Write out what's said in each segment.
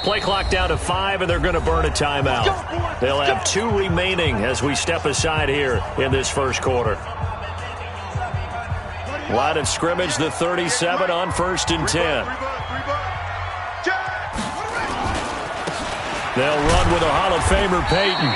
Play clock down to 5, and they're going to burn a timeout. They'll have 2 remaining as we step aside here in this first quarter. Line of scrimmage, the 37 on 1st and 10. They'll run with a Hall of Famer, Peyton.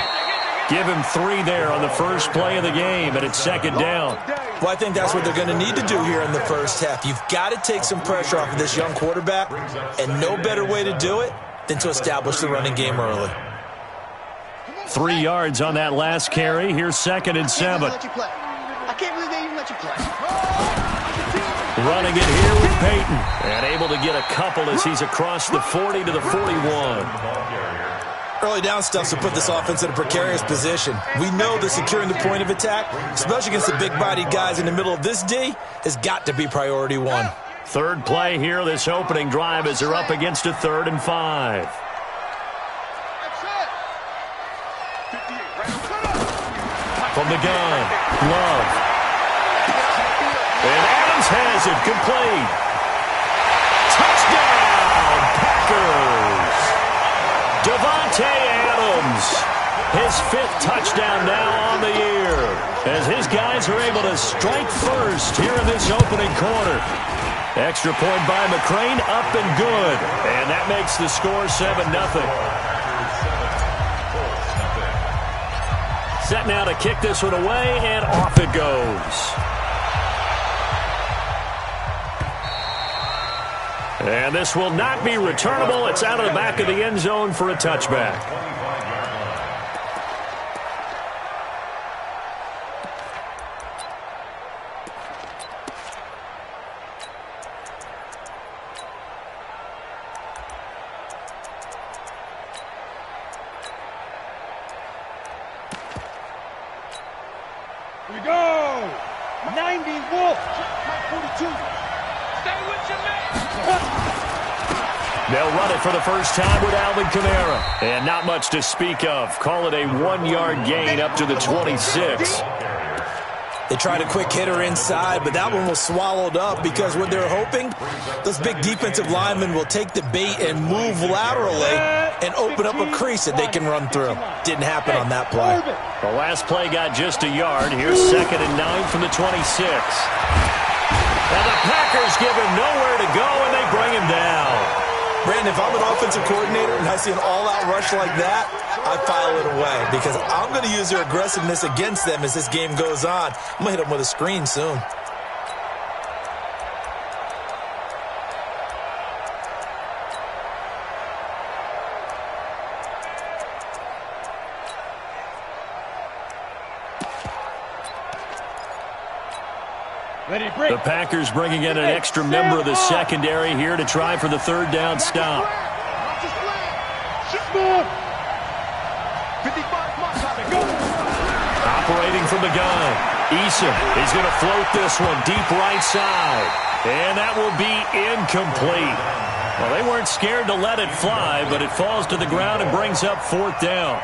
Give him 3 there on the first play of the game, and it's 2nd down. Well, I think that's what they're going to need to do here in the first half. You've got to take some pressure off of this young quarterback, and no better way to do it than to establish the running game early. 3 yards on that last carry. Here's 2nd and 7. I can't believe they even let you play. Running it here with Peyton. And able to get a couple as he's across the 40 to the 41. Early down stuff to put this offense in a precarious position. We know that securing the point of attack, especially against the big-bodied guys in the middle of this D, has got to be priority 1. 3rd play here, this opening drive, as they're up against a 3rd and 5. From the gun, Love. And Adams has it, complete. Touchdown, Packers! Davante Adams, his 5th touchdown now on the year, as his guys are able to strike first here in this opening quarter. Extra point by McCrane, up and good, and that makes the score 7-0. Set now to kick this one away, and off it goes. And this will not be returnable. It's out of the back of the end zone for a touchback. Here we go. 90 Wolf. 42. Stay with your man. They'll run it for the first time with Alvin Kamara. And not much to speak of. Call it a 1-yard gain up to the 26. They tried a quick hitter inside, but that one was swallowed up because what they're hoping, those big defensive linemen will take the bait and move laterally and open up a crease that they can run through. Didn't happen on that play. The last play got just a yard. Here's 2nd and 9 from the 26. And the Packers give him nowhere to go, and they bring him down. Brandon, if I'm an offensive coordinator and I see an all-out rush like that, I file it away because I'm going to use their aggressiveness against them as this game goes on. I'm going to hit them with a screen soon. The Packers bringing in an extra member of the secondary here to try for the 3rd down stop. Operating from the gun, Eason is going to float this one deep right side. And that will be incomplete. Well, they weren't scared to let it fly, but it falls to the ground and brings up 4th down.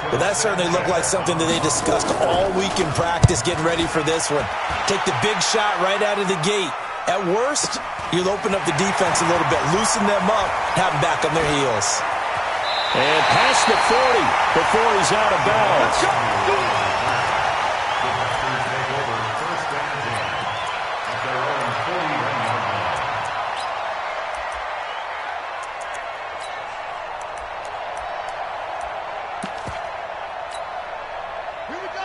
Well, that certainly looked like something that they discussed all week in practice getting ready for this one. Take the big shot right out of the gate. At worst, you'll open up the defense a little bit, loosen them up, have them back on their heels. And past the 40 before he's out of bounds.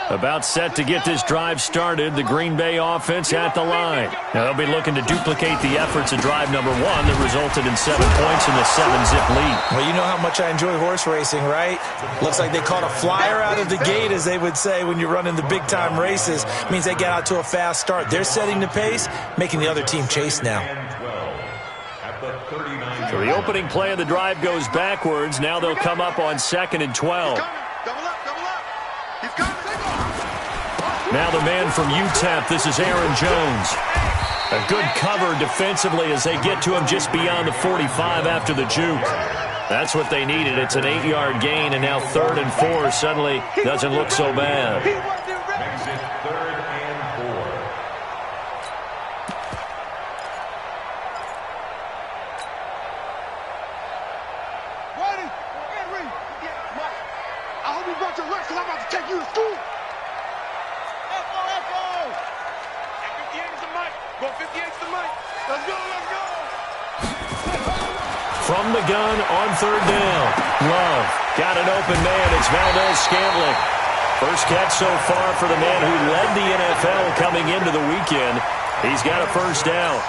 About set to get this drive started, the Green Bay offense at the line. Now they'll be looking to duplicate the efforts of drive number 1 that resulted in 7 points in the 7-zip lead. Well, you know how much I enjoy horse racing, right? Looks like they caught a flyer out of the gate, as they would say when you're running the big-time races. Means they get out to a fast start. They're setting the pace, making the other team chase now. So the opening play of the drive goes backwards. Now they'll come up on 2nd and 12. Now the man from UTEP, this is Aaron Jones. A good cover defensively as they get to him just beyond the 45 after the juke. That's what they needed. It's an 8-yard gain, and now 3rd and 4 suddenly doesn't look so bad. Makes it 3rd and 4. Go 58's the mic. Let's go, let's go. From the gun on third down. Love got an open man. It's Valdez-Scantling. First catch so far for the man who led the NFL coming into the weekend. He's got a first down.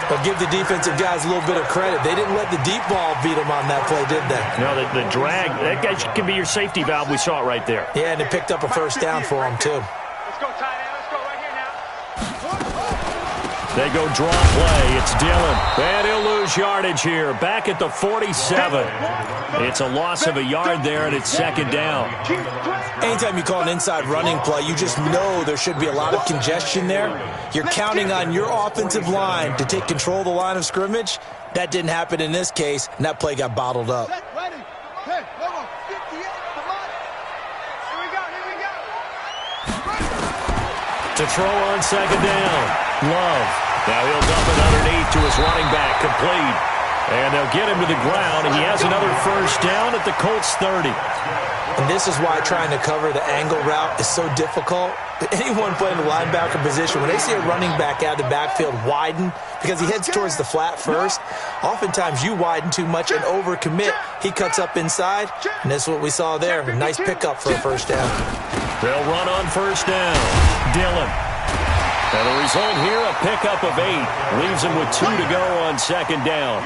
But give the defensive guys a little bit of credit. They didn't let the deep ball beat them on that play, did they? No, the drag, that guy can be your safety valve. We saw it right there. Yeah, and it picked up a first down for him, too. Let's go, tight end. Let's go right here now. They go draw play. It's Dillon. And he'll lose yardage here. Back at the 47. It's a loss of a yard there, and it's second down. Anytime you call an inside running play, you just know there should be a lot of congestion there. You're counting on your offensive line to take control of the line of scrimmage. That didn't happen in this case, and that play got bottled up. Ready. Hey, come on. 58, come on. Here we go. To throw on second down. Love. Now he'll dump it underneath to his running back. Complete. And they'll get him to the ground, and he has another first down at the Colts 30. And this is why trying to cover the angle route is so difficult. Anyone playing the linebacker position, when they see a running back out of the backfield widen, because he heads towards the flat first, oftentimes you widen too much and overcommit. He cuts up inside, and that's what we saw there. A nice pickup for a first down. They'll run on first down. Dillon. And the result here, a pickup of 8. Leaves him with 2 to go on second down.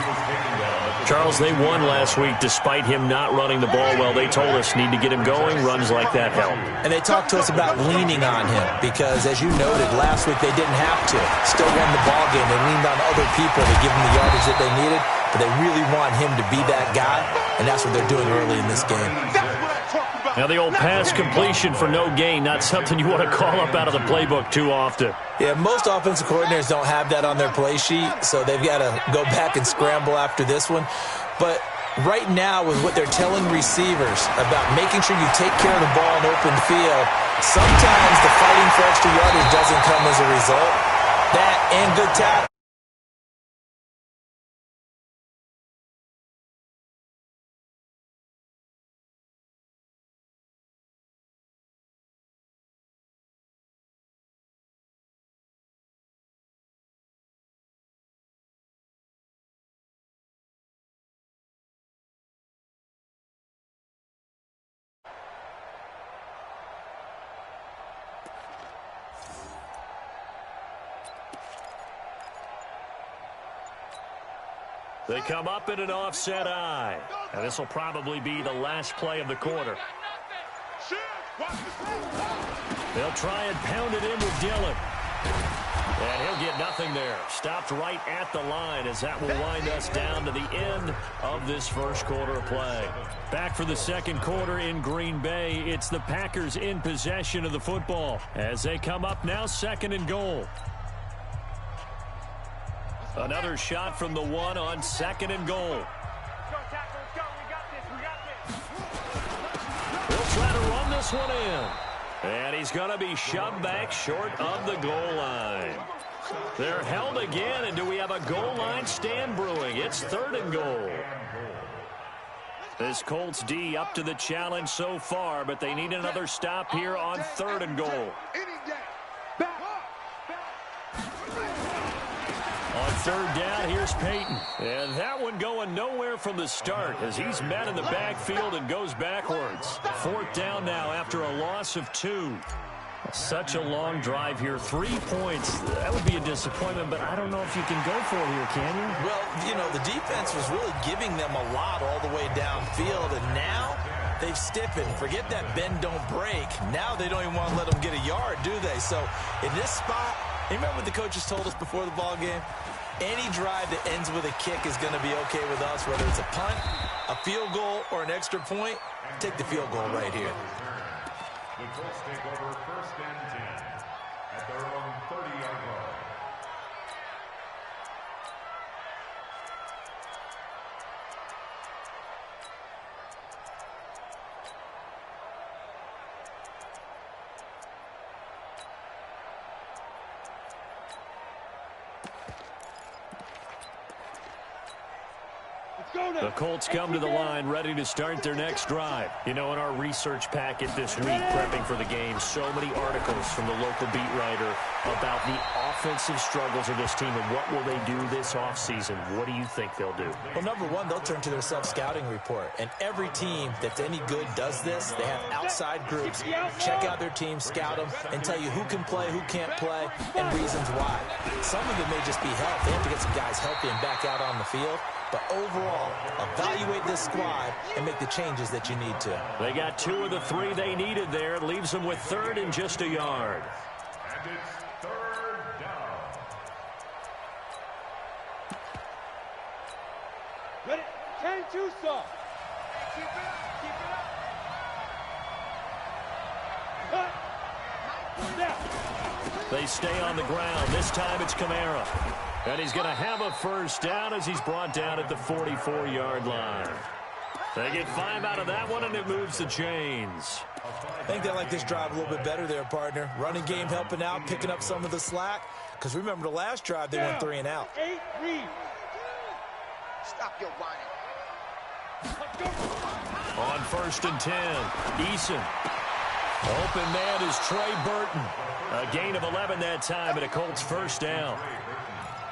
Charles, they won last week despite him not running the ball well. They told us need to get him going. Runs like that help. And they talked to us about leaning on him because, as you noted, last week they didn't have to. Still won the ball game. They leaned on other people to give them the yardage that they needed, but they really want him to be that guy, and that's what they're doing early in this game. Now the old pass completion for no gain, not something you want to call up out of the playbook too often. Yeah, most offensive coordinators don't have that on their play sheet, so they've got to go back and scramble after this one. But right now, with what they're telling receivers about making sure you take care of the ball in open field, sometimes the fighting for extra yardage doesn't come as a result. That and good tackle. They come up in an offset eye. And this will probably be the last play of the quarter. They'll try and pound it in with Dillon. And he'll get nothing there. Stopped right at the line as that will wind us down to the end of this first quarter of play. Back for the second quarter in Green Bay. It's the Packers in possession of the football as they come up now second and goal. Another shot from the 1 on second and goal. He'll try to run this one in. And he's going to be shoved back short of the goal line. They're held again, and do we have a goal line stand brewing? It's third and goal. This Colts D up to the challenge so far, but they need another stop here on third and goal. On third down, here's Peyton. And that one going nowhere from the start as he's met in the backfield and goes backwards. Fourth down now after a loss of 2. Such a long drive here. 3 points. That would be a disappointment, but I don't know if you can go for it here, can you? Well, you know, the defense was really giving them a lot all the way downfield, and now they've stiffened. Forget that bend, don't break. Now they don't even want to let them get a yard, do they? So in this spot, you remember what the coaches told us before the ball game? Any drive that ends with a kick is going to be okay with us, whether it's a punt, a field goal, or an extra point. Take the field goal right here. The Colts take over first and 10 at their own 30-yard line. The Colts come to the line ready to start their next drive. You know, in our research packet this week, prepping for the game, so many articles from the local beat writer about the offensive struggles of this team and what will they do this offseason. What do you think they'll do? Well, number one, they'll turn to their self-scouting report. And every team that's any good does this. They have outside groups. Check out their team, scout them, and tell you who can play, who can't play, and reasons why. Some of it may just be health. They have to get some guys healthy and back out on the field. But overall, evaluate this squad and make the changes that you need to. They got 2 of the 3 they needed there. It leaves them with 3rd and just a yard. And it's 3rd down. Ready? 10 too soft. Keep it up. Keep it up. Cut. They stay on the ground. This time it's Kamara. And he's going to have a first down as he's brought down at the 44-yard line. They get 5 out of that one, and it moves the chains. I think they like this drive a little bit better there, partner. Running game helping out, picking up some of the slack. Because remember, the last drive, they went 3 and out. 8, read. Stop your whining. On 1st and 10, Eason. Open man is Trey Burton. A gain of 11 that time, and a Colts first down.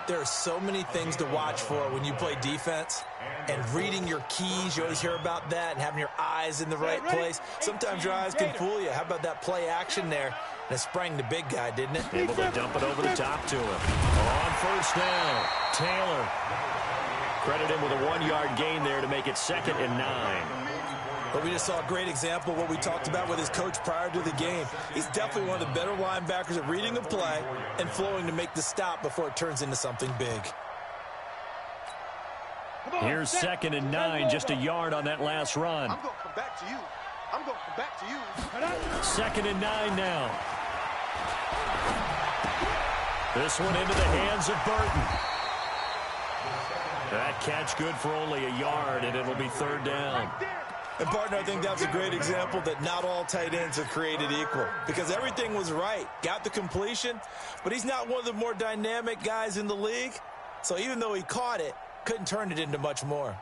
There are so many things to watch for when you play defense, and reading your keys, you always hear about that, and having your eyes in the right place. Sometimes your eyes can fool you. How about that play action there? And it sprang the big guy, didn't it? Able to dump it over the top to him. On 1st down, Taylor. Credit him with a 1-yard gain there to make it 2nd and 9. But we just saw a great example of what we talked about with his coach prior to the game. He's definitely one of the better linebackers at reading a play and flowing to make the stop before it turns into something big. Here's 2nd and 9, just a yard on that last run. I'm going to come back to you. I'm going to come back to you. 2nd and 9 now. This one into the hands of Burton. That catch good for only a yard, and it'll be 3rd down. And, partner, I think that's a great example that not all tight ends are created equal. Because everything was right. Got the completion, but he's not one of the more dynamic guys in the league. So even though he caught it, couldn't turn it into much more.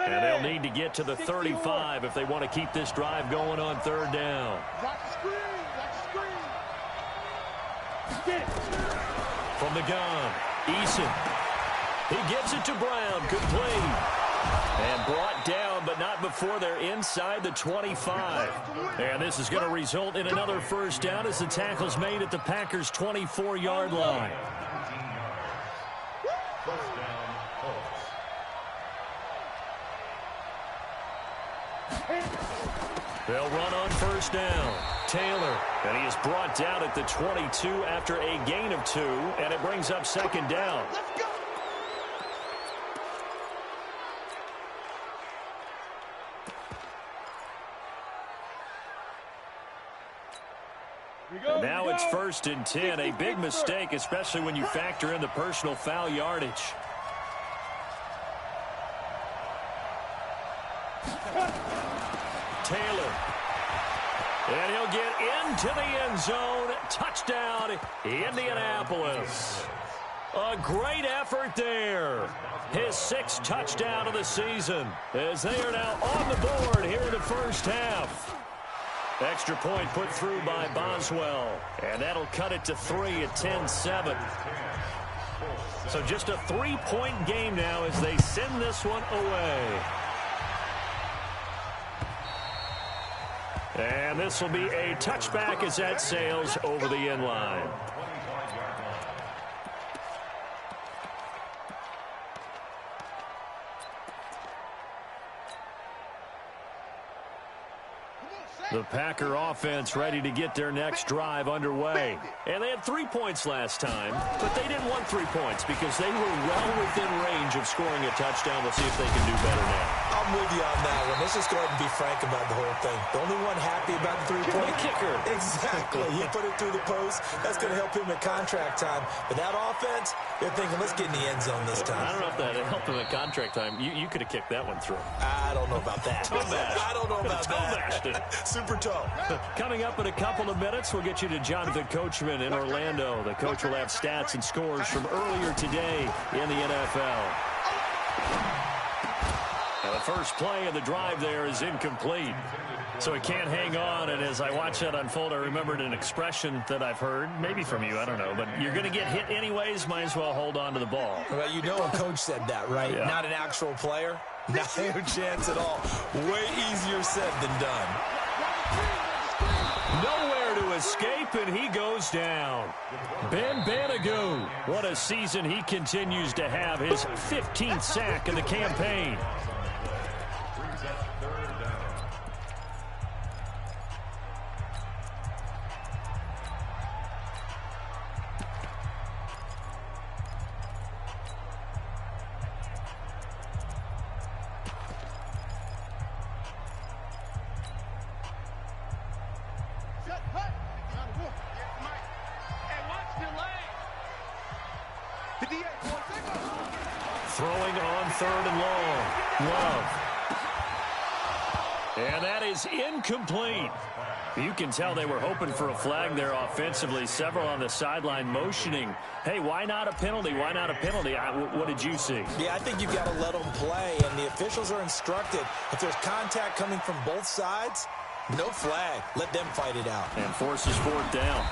And they'll need to get to the 35 if they want to keep this drive going on 3rd down. Watch the screen. Watch the screen. From the gun, Eason. He gives it to Brown. Complete. And brought down, but not before they're inside the 25. And this is going to result in another first down as the tackle's made at the Packers' 24-yard line. They'll run on 1st down. Taylor, and he is brought down at the 22 after a gain of 2, and it brings up 2nd down. Let's go. Now it's 1st and 10, a big mistake, especially when you factor in the personal foul yardage. Taylor. And he'll get into the end zone. Touchdown, Indianapolis. A great effort there. His 6th touchdown of the season as they are now on the board here in the first half. Extra point put through by Boswell. And that'll cut it to 3 at 10-7. So just a 3-point game now as they send this one away. And this will be a touchback as that sails over the end line. Come on, The Packer offense ready to get their next drive underway. And they had 3 points last time, but they didn't want 3 points because they were well within range of scoring a touchdown. We'll see if they can do better now. I'm with you on that one. Let's just go ahead and be frank about the whole thing. The only one happy about the 3-point kicker. Exactly. He put it through the post. That's going to help him at contract time. But that offense, they're thinking, let's get in the end zone this time. I don't know if that helped him at contract time. You could have kicked that one through. I don't know about that. I don't know about that. Super toe. Coming up in a couple of minutes, we'll get you to Jonathan Coachman in Orlando. The coach will have stats and scores from earlier today in the NFL. Now the first play of the drive there is incomplete. So he can't hang on, and as I watch that unfold, I remembered an expression that I've heard, maybe from you, I don't know, but you're going to get hit anyways, might as well hold on to the ball. Well, you know a coach said that, right? Yeah. Not an actual player. Not a chance at all. Way easier said than done. Nowhere to escape, and he goes down. Ben Banogu, what a season he continues to have, his 15th sack in the campaign. Brings up 3rd down. Shut up. Mike. Hey, watch the lane. The DA, boy, take off. Throwing on 3rd and long. Love. And that is incomplete. You can tell they were hoping for a flag there offensively. Several on the sideline motioning. Hey, why not a penalty? Why not a penalty? What did you see? Yeah, I think you've got to let them play, and the officials are instructed. If there's contact coming from both sides, no flag. Let them fight it out. And forces 4th down.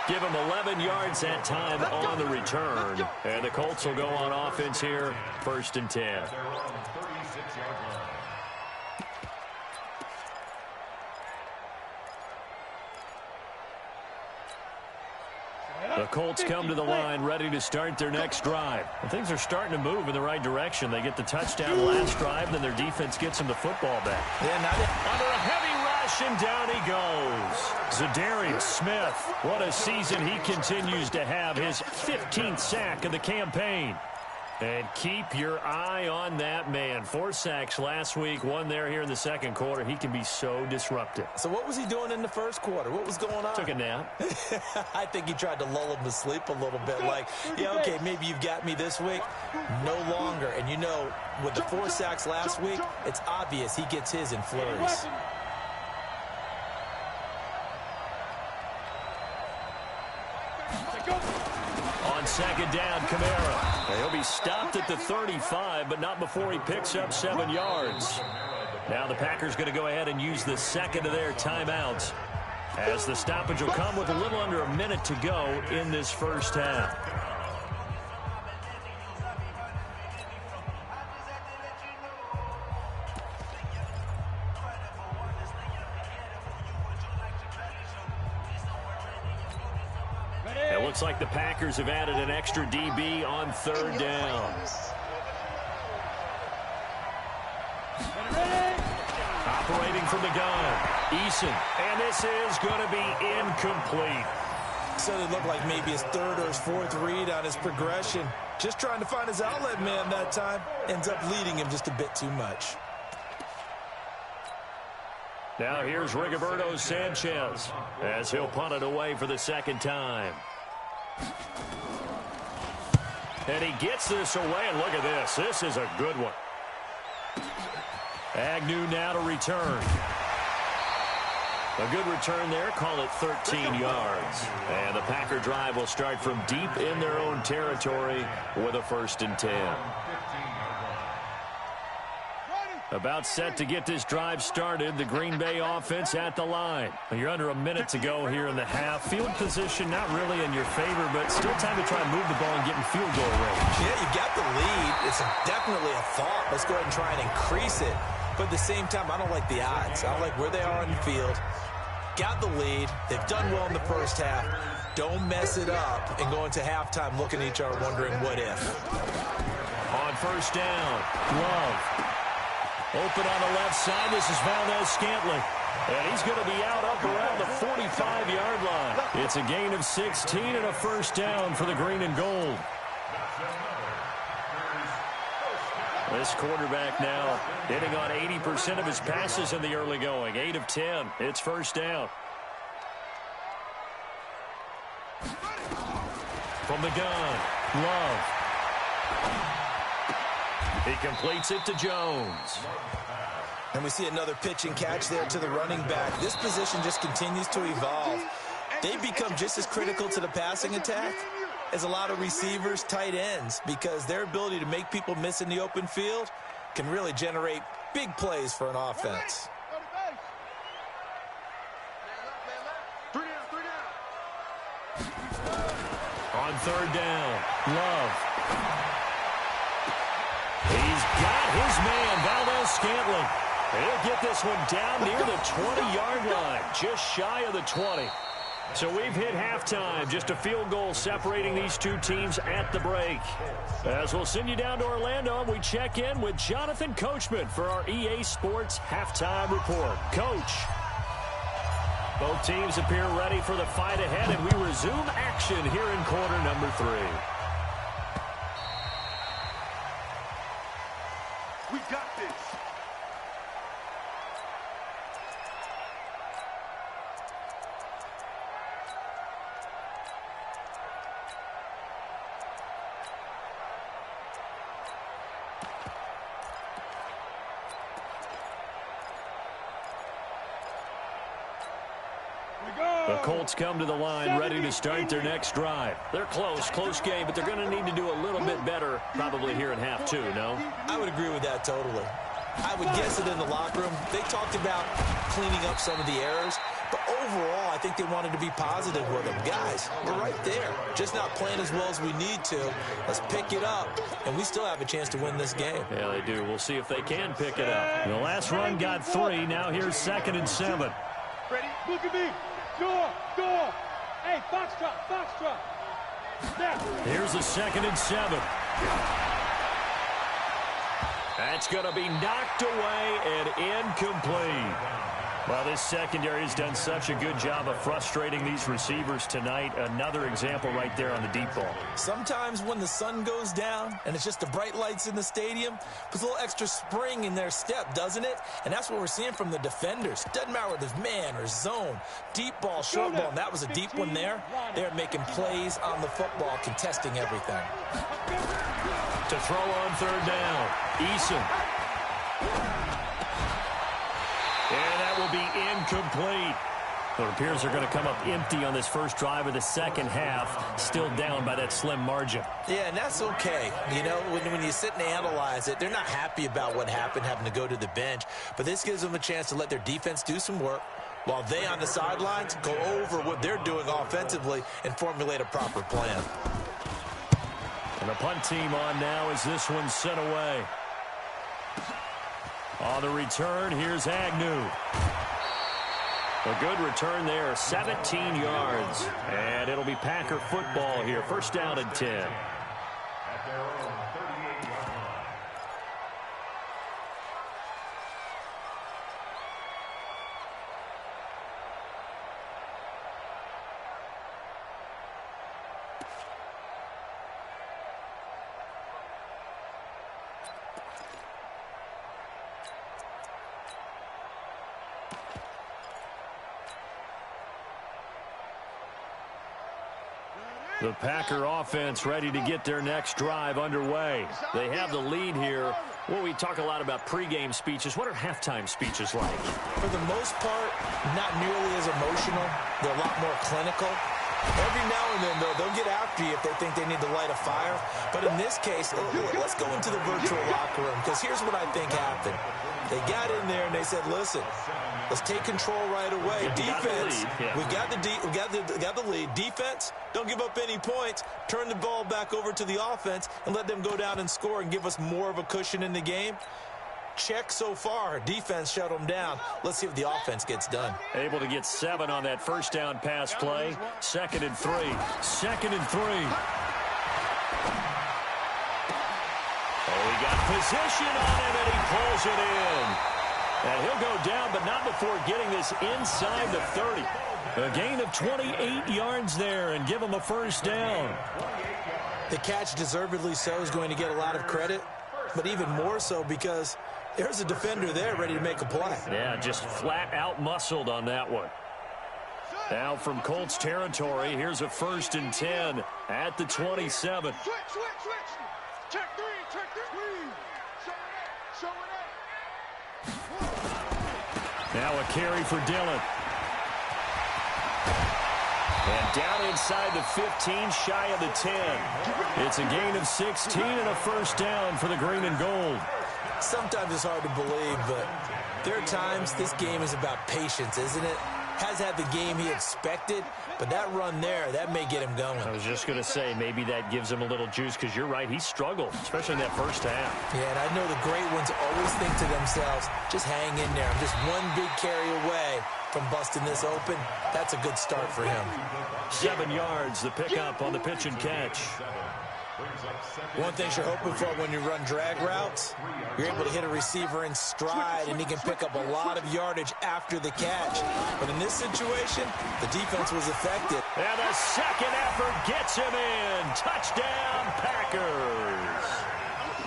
Give him 11 yards that time on the return. And the Colts will go on offense here, 1st and 10. Their own 36-yard line. The Colts come to the line ready to start their next drive. And things are starting to move in the right direction. They get the touchdown last drive, then their defense gets them the football back. Under a heavy rush, and down he goes. Zadarius Smith, what a season he continues to have, his 15th sack of the campaign. And keep your eye on that man. 4 sacks last week, 1 there here in the second quarter. He can be so disruptive. So what was he doing in the first quarter? What was going on? Took a nap. I think he tried to lull him to sleep a little bit. Like, yeah, okay, maybe you've got me this week. No longer. And you know, with the 4 sacks last week, it's obvious he gets his in flurries. On 2nd down, Kamara. He'll be stopped at the 35, but not before he picks up 7 yards. Now the Packers going to go ahead and use the second of their timeouts, as the stoppage will come with a little under a minute to go in this first half. It looks like the Packers have added an extra DB on 3rd down. Operating from the gun, Eason, and this is going to be incomplete. So it looked like maybe his 3rd or his 4th read on his progression. Just trying to find his outlet man that time. Ends up leading him just a bit too much. Now here's Rigoberto Sanchez as he'll punt it away for the 2nd time. And he gets this away, and look at this. This is a good one. Agnew now to return. A good return there. Call it 13 yards. And the Packer drive will start from deep in their own territory with a 1st and 10. About set to get this drive started. The Green Bay offense at the line. You're under a minute to go here in the half. Field position not really in your favor, but still time to try and move the ball and get in field goal range. Yeah, you got the lead. It's definitely a thought. Let's go ahead and try and increase it. But at the same time, I don't like the odds. I don't like where they are on the field. Got the lead. They've done well in the first half. Don't mess it up and go into halftime looking at each other wondering what if. On 1st down, Love. Open on the left side. This is Valdez Scantling. And he's going to be out up around the 45-yard line. It's a gain of 16 and a first down for the green and gold. This quarterback now hitting on 80% of his passes in the early going. 8 of 10. It's first down. From the gun, Love. He completes it to Jones. And we see another pitch and catch there to the running back. This position just continues to evolve. They've become just as critical to the passing attack as a lot of receivers, tight ends, because their ability to make people miss in the open field can really generate big plays for an offense. On third down, Love. He's got his man, Valdez-Scantling. He'll get this one down near the 20-yard line, just shy of the 20. So we've hit halftime, just a field goal separating these two teams at the break. As we'll send you down to Orlando, we check in with Jonathan Coachman for our EA Sports Halftime Report. Coach. Both teams appear ready for the fight ahead, and we resume action here in quarter number 3. We got this. The Colts come to the line ready to start their next drive. They're close game, but they're going to need to do a little bit better probably here in half 2, no? I would agree with that totally. I would guess that in the locker room, they talked about cleaning up some of the errors, but overall, I think they wanted to be positive with them. Guys, we're right there, just not playing as well as we need to. Let's pick it up, and we still have a chance to win this game. Yeah, they do. We'll see if they can pick it up. The last run got 3. Now here's 2nd and 7. Ready? Look at me. Door. Hey, Foxtrot. Snap. Here's the 2nd and 7. That's going to be knocked away and incomplete. Well, this secondary has done such a good job of frustrating these receivers tonight. Another example right there on the deep ball. Sometimes when the sun goes down and it's just the bright lights in the stadium, puts a little extra spring in their step, doesn't it? And that's what we're seeing from the defenders. Doesn't matter whether it's man or zone, deep ball, short ball, and that was a deep one there. They're making plays on the football, contesting everything. To throw on third down, Eason. And that will be incomplete. Well, it appears they're going to come up empty on this first drive of the second half, still down by that slim margin. Yeah, and that's okay. You know, when you sit and analyze it, they're not happy about what happened, having to go to the bench. But this gives them a chance to let their defense do some work while they on the sidelines go over what they're doing offensively and formulate a proper plan. And the punt team on now as this one's sent away. On the return, here's Agnew. A good return there, 17 yards. And it'll be Packer football here. First down and 10. At their own 38-yard line. The Packer offense ready to get their next drive underway. They have the lead here. Well, we talk a lot about pregame speeches. What are halftime speeches like? For the most part, not nearly as emotional. They're a lot more clinical. Every now and then, though, they'll get after you if they think they need to light a fire. But in this case, let's go into the virtual locker room, because here's what I think happened. They got in there and they said, listen, let's take control right away. Defense, we got the lead. Defense, don't give up any points. Turn the ball back over to the offense and let them go down and score and give us more of a cushion in the game. Check so far. Defense shut them down. Let's see if the offense gets done. Able to get 7 on that first down pass play. 2nd and 3. 2nd and 3. Oh, he got position on him, and he pulls it in. And he'll go down, but not before getting this inside the 30. A gain of 28 yards there and give him a first down. The catch, deservedly so, is going to get a lot of credit, but even more so because there's a defender there ready to make a play. Yeah, just flat out muscled on that one. Now from Colts territory, here's a 1st and 10 at the 27. Switch. Check three. Show it. Now a carry for Dillon. And down inside the 15, shy of the 10. It's a gain of 16 and a first down for the green and gold. Sometimes it's hard to believe, but there are times this game is about patience, isn't it? Has had the game he expected, but that run there, that may get him going. I was just going to say, maybe that gives him a little juice, because you're right, he struggled, especially in that first half. Yeah, and I know the great ones always think to themselves, just hang in there. I'm just one big carry away from busting this open. That's a good start for him. 7 yards, the pickup on the pitch and catch. One thing you're hoping for when you run drag routes, you're able to hit a receiver in stride, and he can pick up a lot of yardage after the catch. But in this situation, the defense was effective. And the second effort gets him in. Touchdown, Packers.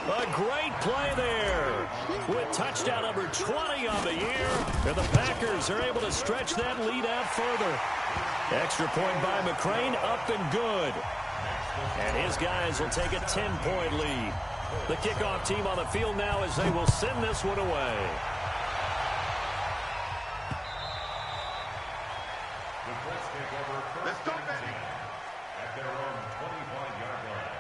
A great play there with touchdown number 20 on the year. And the Packers are able to stretch that lead out further. Extra point by McCrane, up and good. And his guys will take a 10-point lead. The kickoff team on the field now as they will send this one away. Let's go, baby. At their own 25-yard line.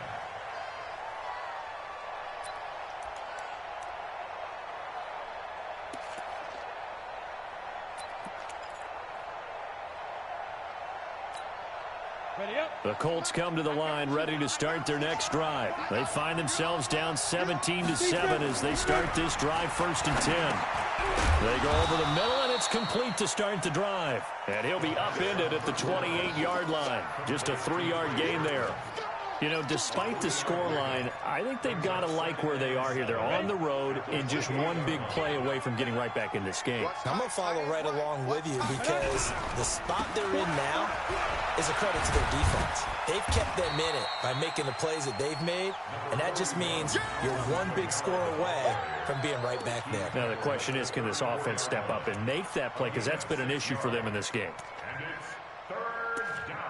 The Colts come to the line ready to start their next drive. They find themselves down 17-7 as they start this drive 1st and 10. They go over the middle, and it's complete to start the drive. And he'll be upended at the 28-yard line. Just a 3-yard gain there. You know, despite the scoreline, I think they've got to like where they are here. They're on the road and just one big play away from getting right back in this game. I'm going to follow right along with you because the spot they're in now is a credit to their defense. They've kept them in it by making the plays that they've made, and that just means you're one big score away from being right back there. Now the question is, can this offense step up and make that play? Because that's been an issue for them in this game. And it's 3rd down.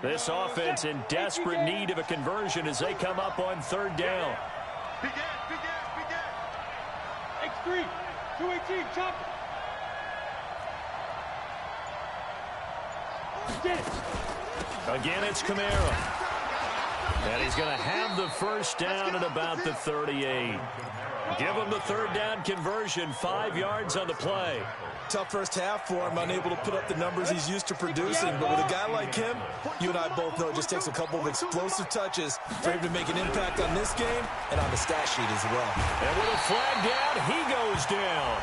This offense in desperate need of a conversion as they come up on 3rd down. Begin. X3, 218, chop. Get it. Again, it's Kamara. And he's going to have the first down at about the 38. Give him the 3rd down conversion, 5 yards on the play. Tough first half for him, unable to put up the numbers he's used to producing. But with a guy like him, you and I both know it just takes a couple of explosive touches for him to make an impact on this game and on the stat sheet as well. And with a flag down, he goes down.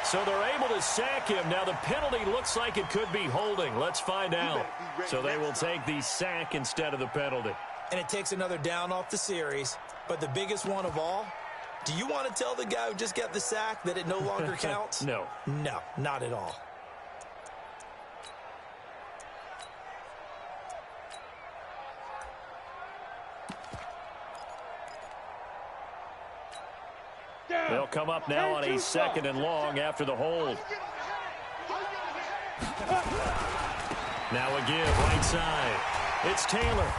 So they're able to sack him. Now the penalty looks like it could be holding. Let's find out. So they will take the sack instead of the penalty. And it takes another down off the series. But the biggest one of all, do you want to tell the guy who just got the sack that it no longer counts? No. No, not at all. They'll come up now on a 2nd and long after the hold. Now a give right side. It's Taylor.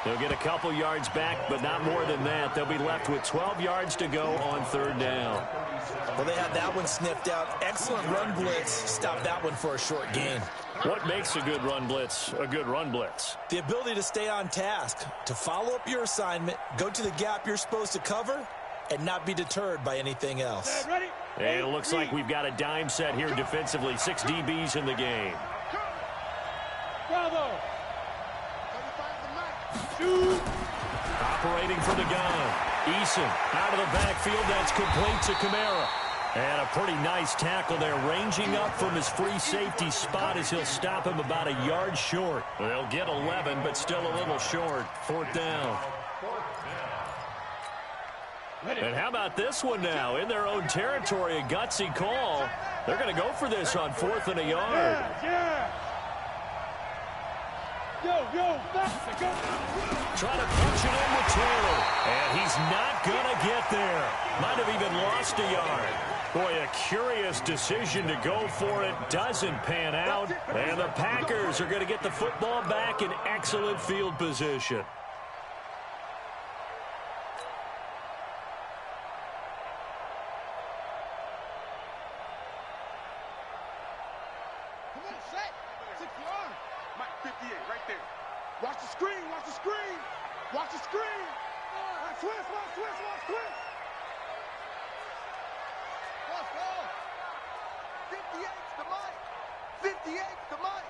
They'll get a couple yards back, but not more than that. They'll be left with 12 yards to go on 3rd down. Well, they had that one sniffed out. Excellent run blitz. Stop that one for a short gain. What makes a good run blitz a good run blitz? The ability to stay on task, to follow up your assignment, go to the gap you're supposed to cover, and not be deterred by anything else. And it looks like we've got a dime set here defensively. 6 DBs in the game. Bravo. Operating for the gun. Eason out of the backfield. That's complete to Kamara. And a pretty nice tackle there, ranging up from his free safety spot as he'll stop him about a yard short. They'll get 11, but still a little short. 4th down. And how about this one now? In their own territory, a gutsy call. They're going to go for this on 4th and a yard. Trying to punch it in with Taylor. And he's not going to get there. Might have even lost a yard. Boy, a curious decision to go for it. Doesn't pan out. And the Packers are going to get the football back in excellent field position. Watch the screen, watch the screen, watch the screen. Watch twist, watch twist, watch twist. Watch ball. 58's the mic. 58's the mic.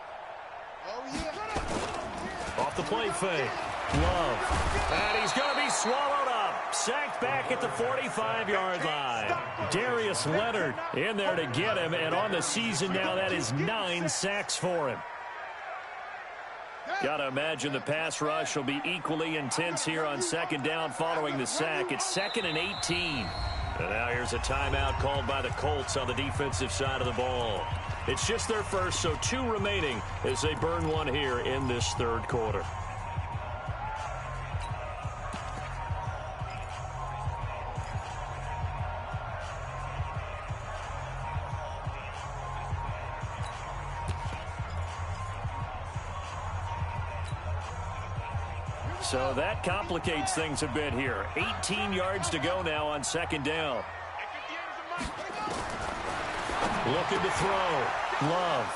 Oh, yeah. Off the play fake. Love. And he's going to be swallowed up. Sacked back at the 45-yard line. Darius Leonard in there to get him. And on the season now, that is 9 sacks for him. Got to imagine the pass rush will be equally intense here on 2nd down following the sack. It's 2nd and 18. And now here's a timeout called by the Colts on the defensive side of the ball. It's just their first, so 2 remaining as they burn one here in this 3rd quarter. So that complicates things a bit here. 18 yards to go now on 2nd down. Looking to throw. Love.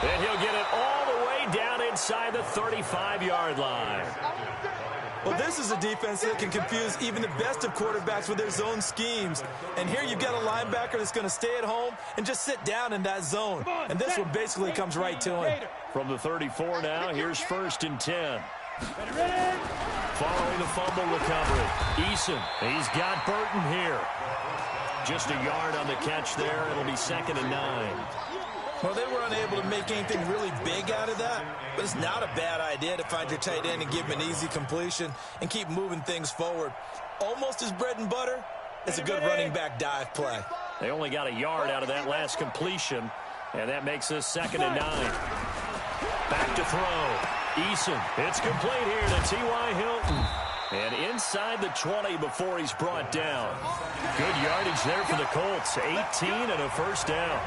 And he'll get it all the way down inside the 35-yard line. Well, this is a defense that can confuse even the best of quarterbacks with their zone schemes. And here you've got a linebacker that's going to stay at home and just sit down in that zone. And this one basically comes right to him. From the 34 now, here's 1st and 10. Following the fumble recovery. Eason, he's got Burton here. Just a yard on the catch there. It'll be 2nd and 9. Well, they were unable to make anything really big out of that, but it's not a bad idea to find your tight end and give him an easy completion and keep moving things forward. Almost as bread and butter as a good running back dive play. They only got a yard out of that last completion, and that makes this 2nd and 9. Back to throw. Eason, it's complete here to T.Y. Hilton. And inside the 20 before he's brought down. Good yardage there for the Colts. 18 and a 1st down.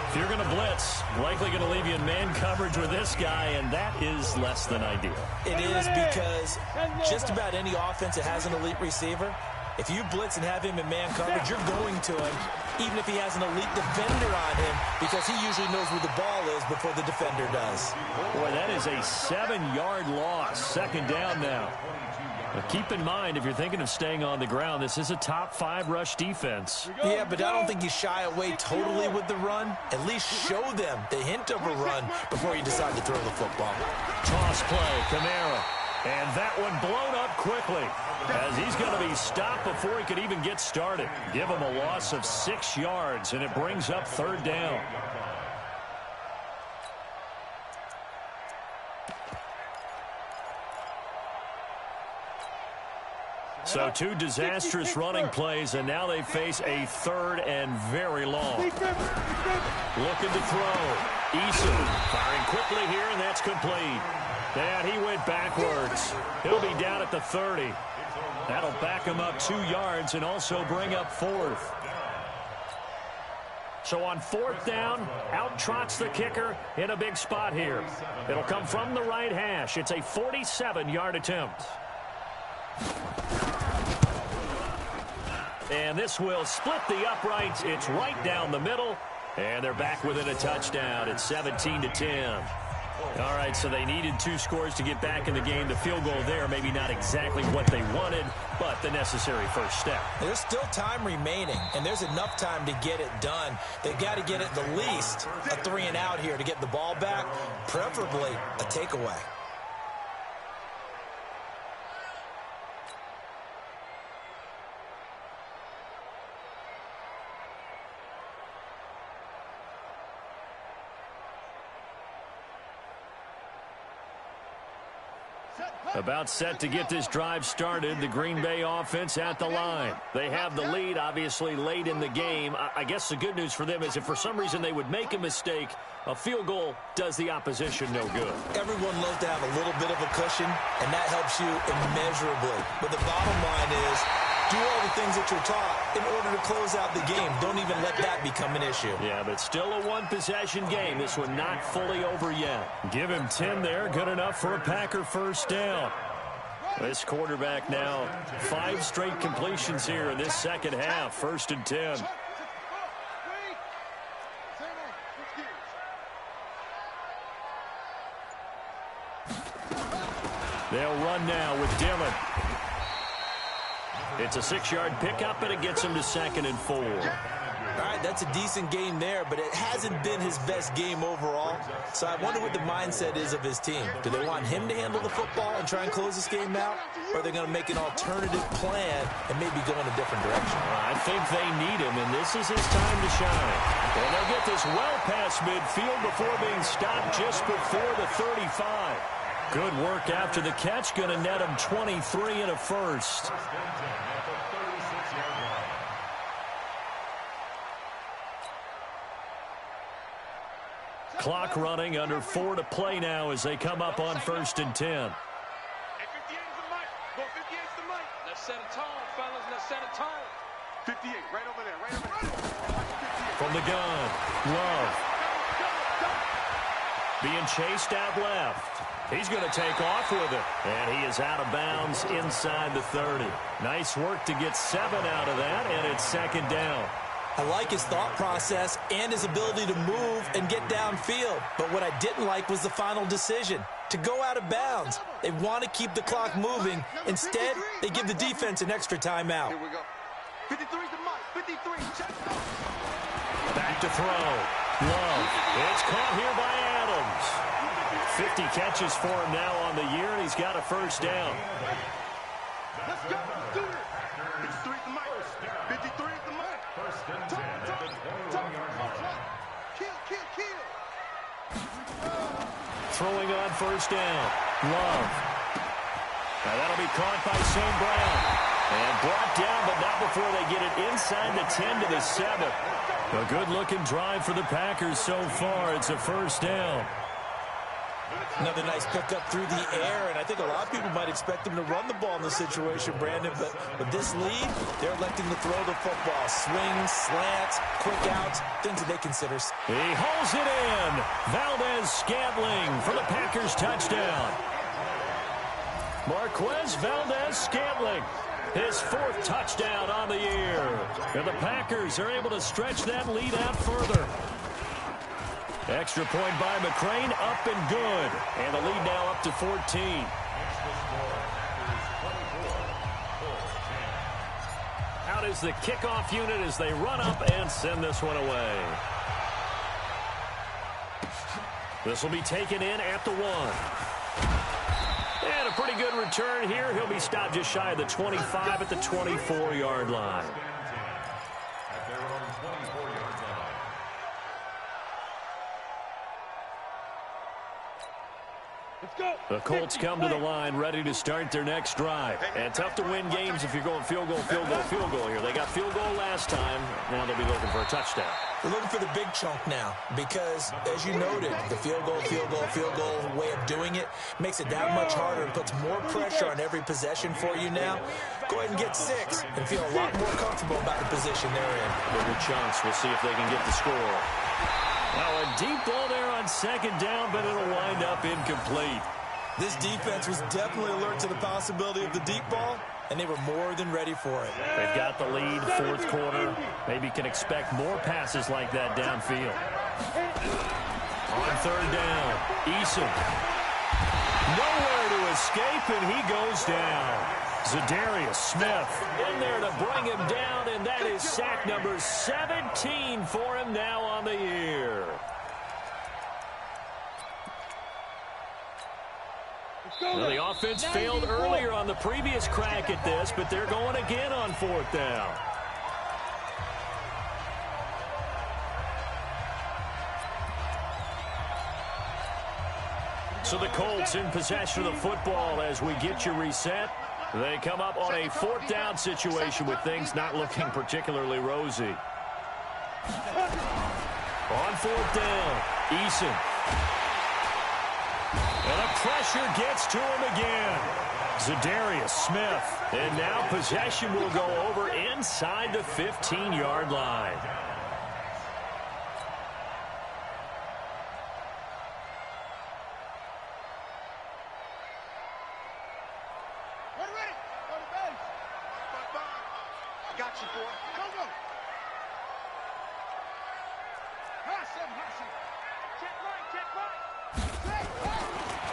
If you're going to blitz, likely going to leave you in man coverage with this guy, and that is less than ideal. It is, because just about any offense that has an elite receiver, if you blitz and have him in man coverage, you're going to him, even if he has an elite defender on him, because he usually knows where the ball is before the defender does. Boy, that is a 7-yard loss. 2nd down now. But keep in mind, if you're thinking of staying on the ground, this is a top 5 rush defense. Yeah, but I don't think you shy away totally with the run. At least show them the hint of a run before you decide to throw the football. Toss play, Kamara. And that one blown up quickly as he's going to be stopped before he could even get started. Give him a loss of 6 yards, and it brings up 3rd down. So 2 disastrous running plays, and now they face a 3rd and very long. Looking to throw. Eason firing quickly here, and that's complete. And he went backwards. He'll be down at the 30. That'll back him up 2 yards and also bring up 4th. So on 4th down, out trots the kicker in a big spot here. It'll come from the right hash. It's a 47-yard attempt. And this will split the uprights. It's right down the middle. And they're back within a touchdown. It's 17-10. All right, so they needed 2 scores to get back in the game. The field goal there, maybe not exactly what they wanted, but the necessary first step. There's still time remaining, and there's enough time to get it done. They've got to get at the least a 3-and-out here to get the ball back, preferably a takeaway. About set to get this drive started, the Green Bay offense at the line. They have the lead, obviously, late in the game. I guess the good news for them is if for some reason they would make a mistake, a field goal does the opposition no good. Everyone loves to have a little bit of a cushion, and that helps you immeasurably. But the bottom line is, do all the things that you're taught in order to close out the game. Don't even let that become an issue. Yeah, but still a one-possession game. This one not fully over yet. Give him 10 there. Good enough for a Packer first down. This quarterback now 5 straight completions here in this second half. 1st and 10. They'll run now with Dillon. It's a 6-yard pickup, and it gets him to 2nd and 4. All right, that's a decent game there, but it hasn't been his best game overall. So I wonder what the mindset is of his team. Do they want him to handle the football and try and close this game out? Or are they going to make an alternative plan and maybe go in a different direction? I think they need him, and this is his time to shine. And they'll get this well past midfield before being stopped just before the 35. Good work after the catch. Going to net him 23 and a first. Clock running, under 4 to play now as they come up on 1st and 10. At 58's the mic. Go 58's the mic. Let's set a tone, fellas. Let's set a tone. 58, right over there, right over there. From the gun, Love. Being chased out left. He's going to take off with it. And he is out of bounds inside the 30. Nice work to get 7 out of that, and it's 2nd down. I like his thought process and his ability to move and get downfield. But what I didn't like was the final decision, to go out of bounds. They want to keep the clock moving. Instead, they give the defense an extra timeout. Here we go. 53's the mic. 53. Check. Back to throw. Love. It's caught here by Adams. 50 catches for him now on the year, and he's got a first down. Let's go. Let's do it. 53's the mic. 53's the mic. Kill. Throwing on first down. Love. Now that'll be caught by St. Brown. And brought down, but not before they get it inside the 10 to the 7. A good-looking drive for the Packers so far. It's a first down. Another nice pickup through the air, and I think a lot of people might expect them to run the ball in this situation, Brandon, but with this lead, they're electing to throw the football. Swings, slants, quick outs, things that they consider. He hauls it in. Valdez-Scantling for the Packers touchdown. Marquez Valdez-Scantling, his 4th touchdown on the year. And the Packers are able to stretch that lead out further. Extra point by McCrane, up and good. And the lead now up to 14. Out is the kickoff unit as they run up and send this one away. This will be taken in at the 1. And a pretty good return here. He'll be stopped just shy of the 25 at the 24-yard line. The Colts come to the line ready to start their next drive. And tough to win games if you're going field goal here. They got field goal last time. Now they'll be looking for a touchdown. They're looking for the big chunk now because, as you noted, the field goal way of doing it makes it that much harder and puts more pressure on every possession for you now. Go ahead and get 6 and feel a lot more comfortable about the position they're in. Bigger chunks. We'll see if they can get the score. Now a deep ball there on 2nd down, but it'll wind up incomplete. This defense was definitely alert to the possibility of the deep ball, and they were more than ready for it. They've got the lead, 4th quarter. Maybe can expect more passes like that downfield. On 3rd down, Eason. Nowhere to escape, and he goes down. Za'Darius Smith in there to bring him down, and that is sack number 17 for him now on the year. Well, the offense failed earlier on the previous crack at this, but they're going again on 4th down. So the Colts in possession of the football as we get you reset. They come up on a 4th down situation with things not looking particularly rosy. On 4th down, Eason. And the pressure gets to him again. Za'Darius Smith. And now possession will go over inside the 15-yard line. Got you, boy. Go, go.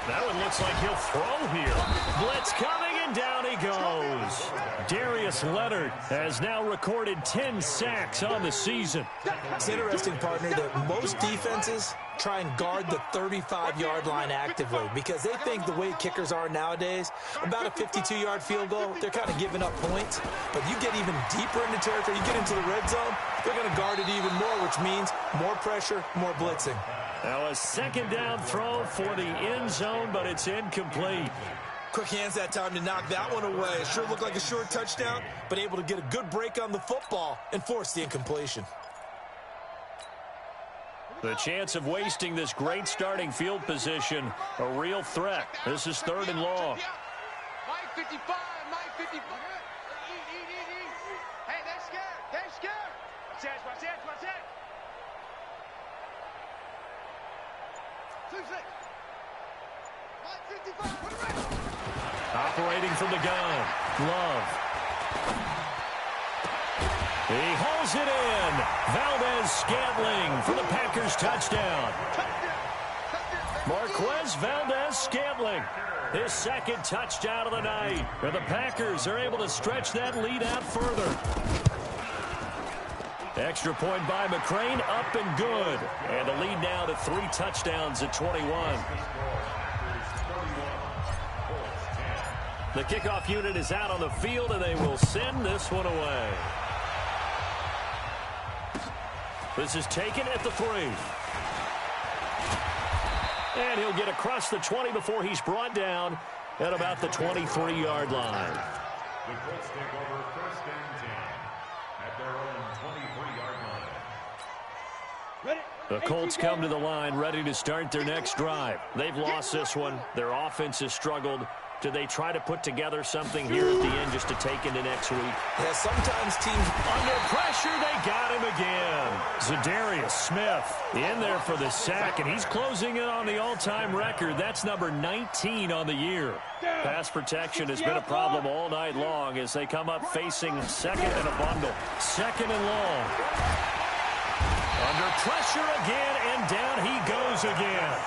That one looks like he'll throw here. Blitz coming, and down he goes. Darius Leonard has now recorded 10 sacks on the season. It's interesting, partner, that most defenses try and guard the 35-yard line actively because they think the way kickers are nowadays, about a 52-yard field goal, they're kind of giving up points. But you get even deeper into territory, you get into the red zone, they're going to guard it even more, which means more pressure, more blitzing. Now a 2nd down throw for the end zone, but it's incomplete. Quick hands that time to knock that one away. It sure looked like a short touchdown, but able to get a good break on the football and force the incompletion. The chance of wasting this great starting field position, a real threat. This is 3rd and long. Mike 55, Mike 55. Eat. Hey, they're scared. Watch that. 2-6. Mike 55, put it right. Operating from the gun, Love. He hauls it in. Valdez-Scantling for the Packers touchdown. Marquez Valdez-Scantling, his 2nd touchdown of the night. And the Packers are able to stretch that lead out further. Extra point by McCrane, up and good. And the lead now to 3 touchdowns at 21. The kickoff unit is out on the field, and they will send this one away. This is taken at the 3. And he'll get across the 20 before he's brought down at about the 23-yard line. The Colts take over 1st and 10 at their own 23-yard line. The Colts come to the line ready to start their next drive. They've lost this one. Their offense has struggled. Do they try to put together something here at the end just to take into next week? Yeah, sometimes teams under pressure, they got him again. Za'Darius Smith in there for the sack, and he's closing in on the all-time record. That's number 19 on the year. Pass protection has been a problem all night long as they come up facing 2nd and a bundle. 2nd and long. Under pressure again, and down he goes again.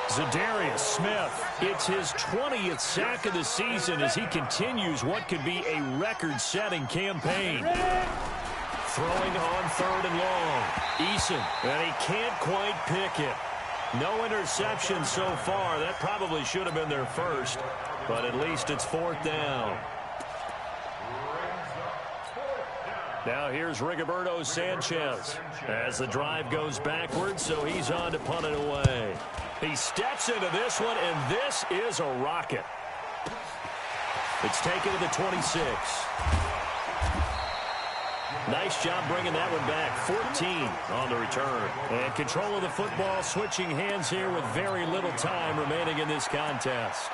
Za'Darius Smith, it's his 20th sack of the season as he continues what could be a record-setting campaign. Throwing on 3rd and long. Eason, and he can't quite pick it. No interception so far. That probably should have been their first, but at least it's 4th down. Now here's Rigoberto Sanchez as the drive goes backwards, so he's on to punt it away. He steps into this one, and this is a rocket. It's taken to the 26. Nice job bringing that one back. 14 on the return. And control of the football, switching hands here with very little time remaining in this contest.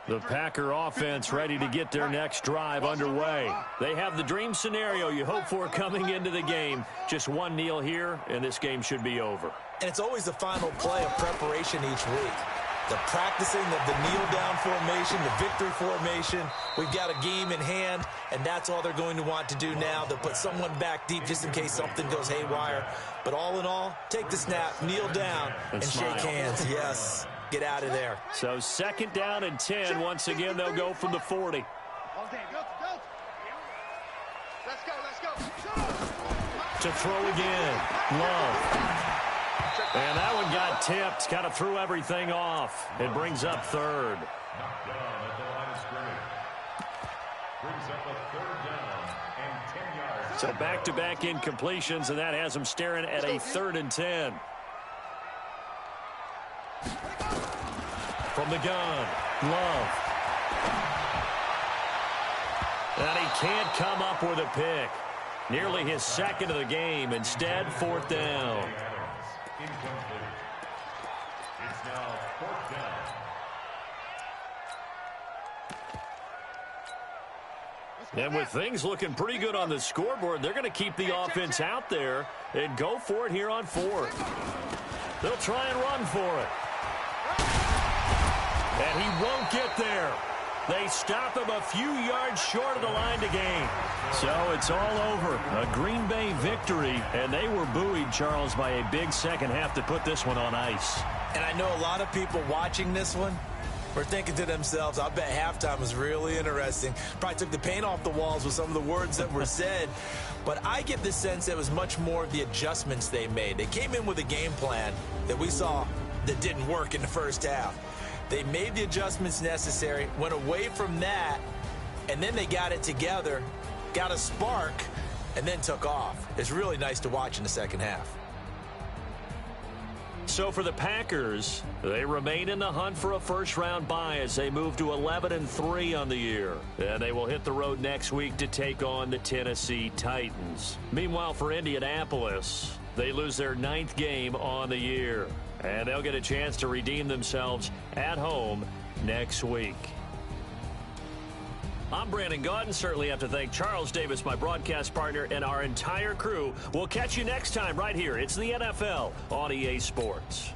The Packer offense ready to get their next drive underway. They have the dream scenario you hope for coming into the game. Just one kneel here, and this game should be over. And it's always the final play of preparation each week. The practicing of the kneel-down formation, the victory formation. We've got a game in hand, and that's all they're going to want to do now. They'll put someone back deep just in case something goes haywire. But all in all, take the snap, kneel down, and shake hands. Yes. Get out of there. So 2nd down and 10. Once again, they'll go from the 40. Let's go. To throw again. Love. And that one got tipped, kind of threw everything off. It brings up third. Knocked down at the line of scrimmage. Brings up a third down and 10 yards. So back-to-back incompletions, and that has him staring at a 3rd and 10. From the gun, Love. And he can't come up with a pick. Nearly his 2nd of the game. Instead, 4th down. Incomplete. It's now 4th down. And with things looking pretty good on the scoreboard, they're going to keep the offense out there and go for it here on 4th. They'll try and run for it. And he won't get there. They stop him a few yards short of the line to gain. So it's all over. A Green Bay victory, and they were buoyed, Charles, by a big second half to put this one on ice. And I know a lot of people watching this one were thinking to themselves, I bet halftime was really interesting. Probably took the paint off the walls with some of the words that were said. But I get the sense that it was much more of the adjustments they made. They came in with a game plan that we saw that didn't work in the first half. They made the adjustments necessary, went away from that, and then they got it together, got a spark, and then took off. It's really nice to watch in the second half. So for the Packers, they remain in the hunt for a first-round bye as they move to 11-3 on the year. And they will hit the road next week to take on the Tennessee Titans. Meanwhile, for Indianapolis, they lose their 9th game on the year. And they'll get a chance to redeem themselves at home next week. I'm Brandon Gaudin. Certainly have to thank Charles Davis, my broadcast partner, and our entire crew. We'll catch you next time right here. It's the NFL on EA Sports.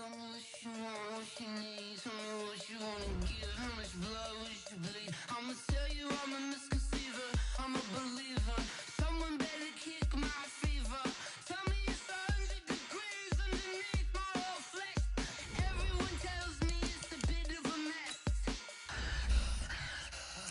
Tell me what you want, what you need. Tell me what you wanna give. How much blood would you bleed? I'ma tell you I'm a misconceiver. I'm a believer. Someone better kick my fever. Tell me it's 100 degrees underneath my whole flesh. Everyone tells me it's a bit of a mess.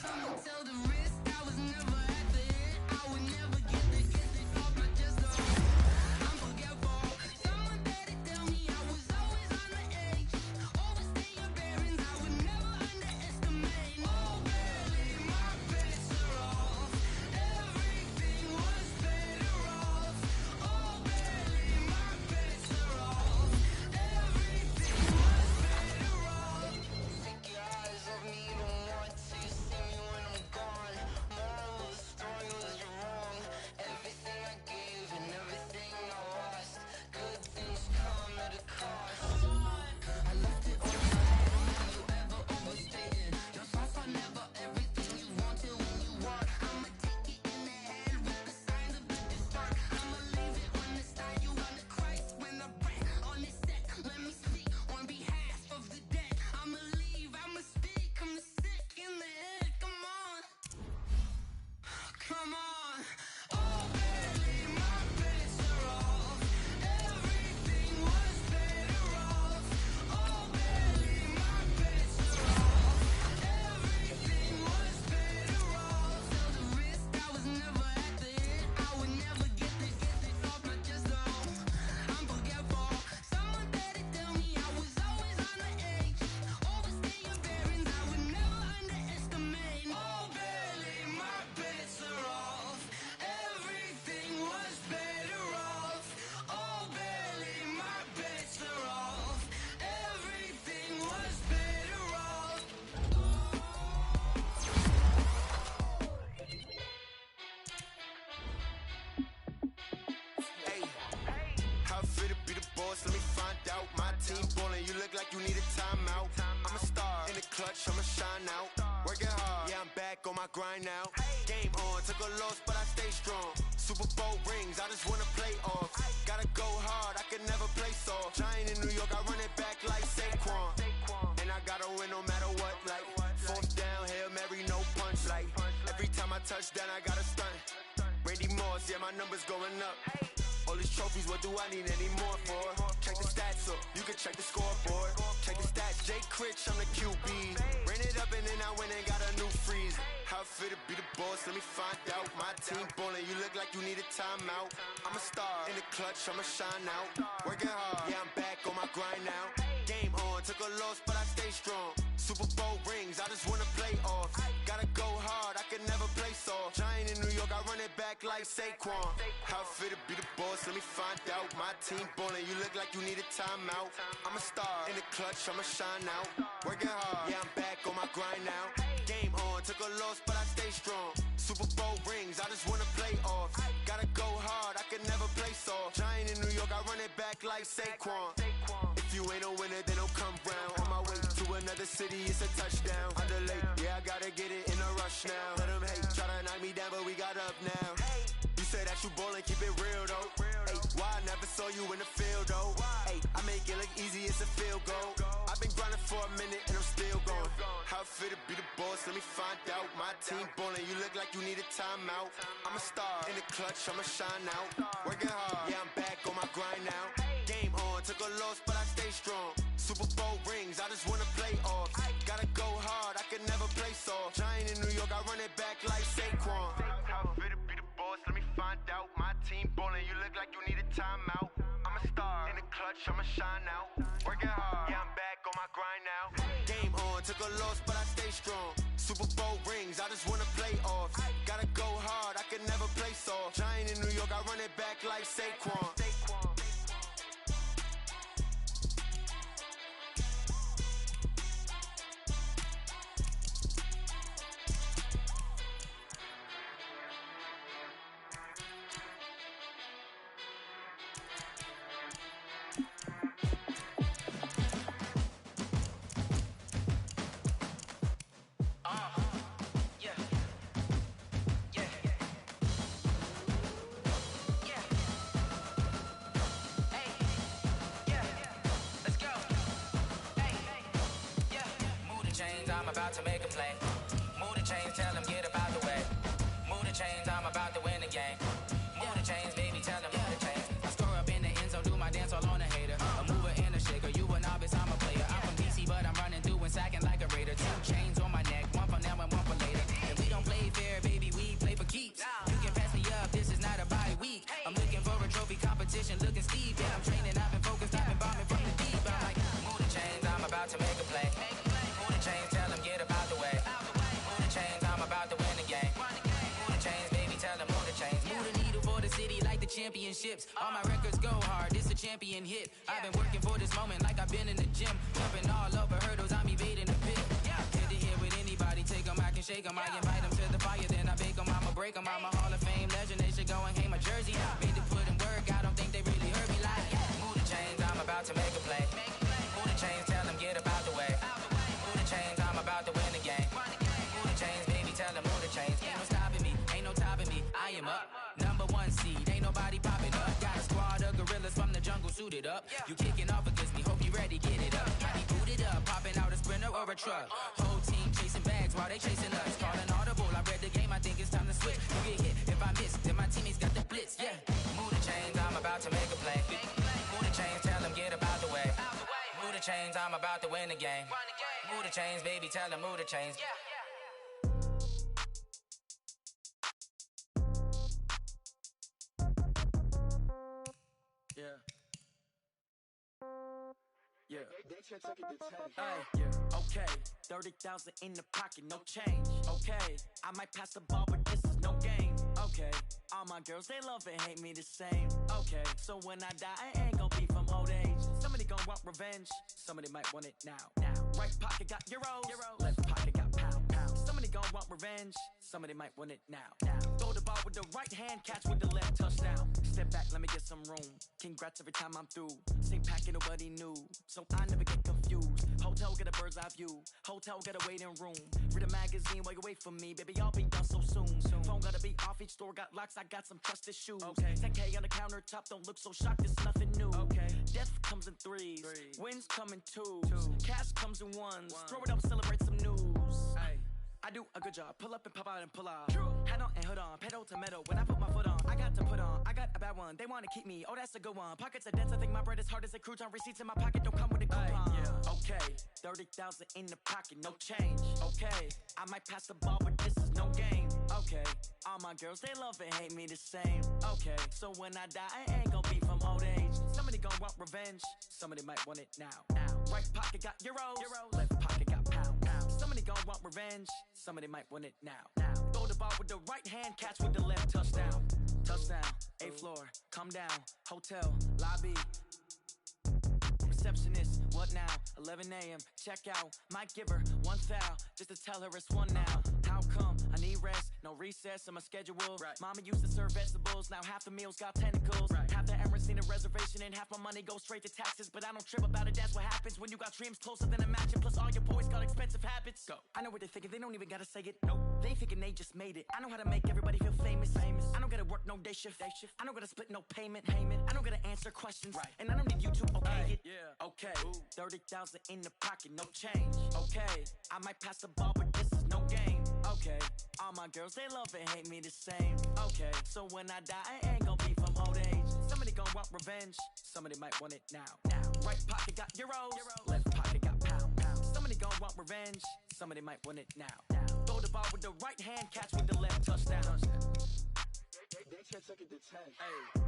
Someone tell the wrist I was never at the hit. I would never get this off my chest. I'm forgetful. Someone better tell me I was always on the edge. Overstay your bearings, I would never underestimate. Oh, barely, my bets are off. Everything was better off. Oh, barely, my bets are off. Everything was better off. Take your eyes off me, you don't want to see me when I'm gone. Moral of the story was you're wrong. Everything I gave and everything I lost. Good things come at a cost. I left it on your head when you ever overstated. Your thoughts are never everything you wanted when you want. I'ma take it in the head with the signs of the distort. I'ma leave it on the side. You want to Christ when I breath on this set. Let me speak on behalf of the dead. I'ma leave, I'ma speak. I'm the sick in the head. Come on. Come on. Oh, barely, my bets are off. Everything was better off. Oh, barely, my bets are off. Everything was better off. Tell the wrist I was never at the hit. I would never get this off my chest though. I'm forgetful. Someone better tell me I was always on the edge. Overstay your bearings, I would never underestimate. Oh, barely, my bets are off. Everything was better off. Oh, barely, my bets are off. Everything was better off. Hey, how it feel to be the boss? Let me find out. My team ballin', you look like you need a timeout. I'm a star in the clutch, I'ma shine out. Working hard, yeah, I'm back on my grind now. Game on, took a loss, but I stay strong. Super Bowl rings, I just wanna play off. Gotta go hard, I can never play soft. Giant in New York, I run it back like Saquon. And I gotta win no matter what, like fourth down, Hail Mary, no punch. Like every time I touch down, I gotta stunt. Randy Moss, yeah, my numbers going up. All these trophies, what do I need any more for? Check the stats up, you can check the scoreboard. Check the stats, Jay Critch, I'm the QB. Ran it up and then I went and got a new freeze. How it feel to be the boss, let me find out. My team ballin', you look like you need a timeout. I'm a star in the clutch, I'ma shine out. Working hard, yeah, I'm back on my grind now. Game on, took a loss, but I stay strong. Super Bowl rings, I just wanna play off. Gotta go hard, I can never play soft. Giant in New York, I run it back like Saquon. How it feel to be the boss, let me find out. My team ballin', you look like you need a timeout. I'm a star in the clutch, I'ma shine out. Working hard, yeah, I'm back on my grind now. Game on, took a loss, but I stay strong. Super Bowl rings, I just wanna play off. Gotta go hard, I can never play soft. Giant in New York, I run it back like Saquon. If you ain't a winner, then don't come round. On my way to another city, it's a touchdown. Underlay, yeah, I gotta get it in a rush now. Let them hate, try to knock me down, but we got up now. You say that you ballin', keep it real though. Ay, why I never saw you in the field though? Ay, I make it look easy, it's a field goal. I've been grinding for a minute and I'm still going. How it feel to be the boss, let me find out. My team ballin', you look like you need a timeout. I'm a star in the clutch, I'ma shine out. Working hard, yeah, I'm back on my grind now. Game on, took a loss, but I stay strong. Super Bowl rings, I just wanna play off. Gotta go hard, I can never play soft. Giant in New York, I run it back like Saquon. How it feel to be the boss, let me find out. My team ballin', you look like you need a timeout. I'm a star in the clutch, I'ma shine out. Working hard, yeah, I'm back on my grind now. Game on, took a loss, but I stay strong. Super Bowl rings, I just wanna play off. Gotta go hard, I can never play soft. Giant in New York, I run it back like Saquon. Yeah. play. Move the chains, tell them get up out the way. Move the chains, I'm about to win the game. Move the chains, baby, tell them move the chains. I score up in the end zone, do my dance all on a hater. A mover and a shaker, you a novice, I'm a player. I'm from DC, but I'm running through and sacking like a raider. 2 chains on my neck, one for now and one for later. And we don't play fair, baby, we play for keeps. You can pass me up, this is not a bye week. I'm looking for a trophy competition, looking steep. Yeah, I'm training, I've been focused, I've been bombing from the deep. I'm like, move the chains, I'm about to make a play. Move the chains, tell them get up out the way. Move the chains, I'm about to win the game. Move the chains, baby, tell them move the chains. Move the needle for the city like the championships. All my records go hard, this a champion hit. I've been working for this moment like I've been in the gym. Jumping all over hurdles, I'm evading the pit. Head to head with anybody, take them, I can shake them. I invite them to the fire, then I bake them, I'ma break them. I'm a Hall of Fame legend, they should go and hang my jersey. Made to put in work, I don't think they really heard me like, move the chains, I'm about to make a play. Move the chains, tell them get up out the way. Move the chains, I'm about to win the game. Move the chains, baby, tell them move the chains. Ain't no stopping me, ain't no topping me, I am up. Number 1 seed, ain't nobody popping up. Got a squad of gorillas from the jungle suited up. You kicking off against me, hope you ready, get it up. I be booted up, popping out a sprinter or a truck. Whole team chasing bags while they chasing us. Calling audible, I read the game, I think it's time to switch. You get hit, if I miss, then my teammates got the blitz, yeah. Move the chains, I'm about to make a play. Move the chains, tell them get up out the way. Move the chains, I'm about to win the game. Move the chains, baby, tell them move the chains. Yeah. Yeah. Yeah. Okay. 30,000 in the pocket, no change. Okay. I might pass the ball, but this is no game. Okay. All my girls, they love and hate me the same. Okay. So when I die, I ain't gon' be from old age. Somebody gon' want revenge. Somebody might want it now. Right pocket got euros. Left pocket got pound. Somebody gon' want revenge. Somebody might want it now. Throw the ball with the right hand, catch with the left, touchdown. Step back, let me get some room. Congrats every time I'm through. Same packet, nobody knew, so I never get confused. Hotel get a bird's eye view. Hotel get a waiting room. Read a magazine while you wait for me, baby. I'll be done so soon. Phone gotta be off, each store got locks. I got some trusted shoes. 10K on the countertop, don't look so shocked. It's nothing new. Death comes in threes. Wins come in twos. Cash comes in ones. Throw it up, celebrate some news. I do a good job. Pull up and pop out and pull off. Hat on and hood on. Pedal to metal. When I put my foot on, I got to put on. I got a bad one. They want to keep me. Oh, that's a good one. Pockets are dense. I think my bread is hard as a crouton. Receipts in my pocket don't come with a coupon. Okay. 30,000 in the pocket. No change. Okay. I might pass the ball, but this is no game. Okay. All my girls, they love and hate me the same. Okay. So when I die, I ain't gon' be from old age. Somebody gon' want revenge. Somebody might want it now. Right pocket got euros. Left pocket got pound. Somebody gon' want revenge. Somebody might want it now. Throw the ball with the right hand, catch with the left, touchdown. Touchdown, 8th floor, come down, hotel, lobby. Receptionist, what now? 11 a.m., check out. Might give her one foul, just to tell her it's one now. How come? I need rest, no recess in my schedule. Mama used to serve vegetables, now half the meals got tentacles. Half the Emirates need a reservation and half my money goes straight to taxes. But I don't trip about it, that's what happens when you got dreams closer than a mansion. Plus all your boys got expensive habits. Go. I know what they're thinking, they don't even gotta say it. Nope. They thinking they just made it. I know how to make everybody feel famous. I don't gotta work no day shift. I don't gotta split no payment. I don't gotta answer questions. And I don't need you to okay it. Okay. 30,000 in the pocket, no change. Okay. I might pass the ball, but this is no game. Okay. All my girls, they love and hate me the same. Okay. So when I die, I ain't gon' be from old age. Somebody gon' want revenge. Somebody might want it now. Right pocket got euros. Left pocket got pound. Somebody gon' want revenge. Somebody might want it now. Throw the ball with the right hand, catch with the left, touchdown. They just took it to 10. Hey.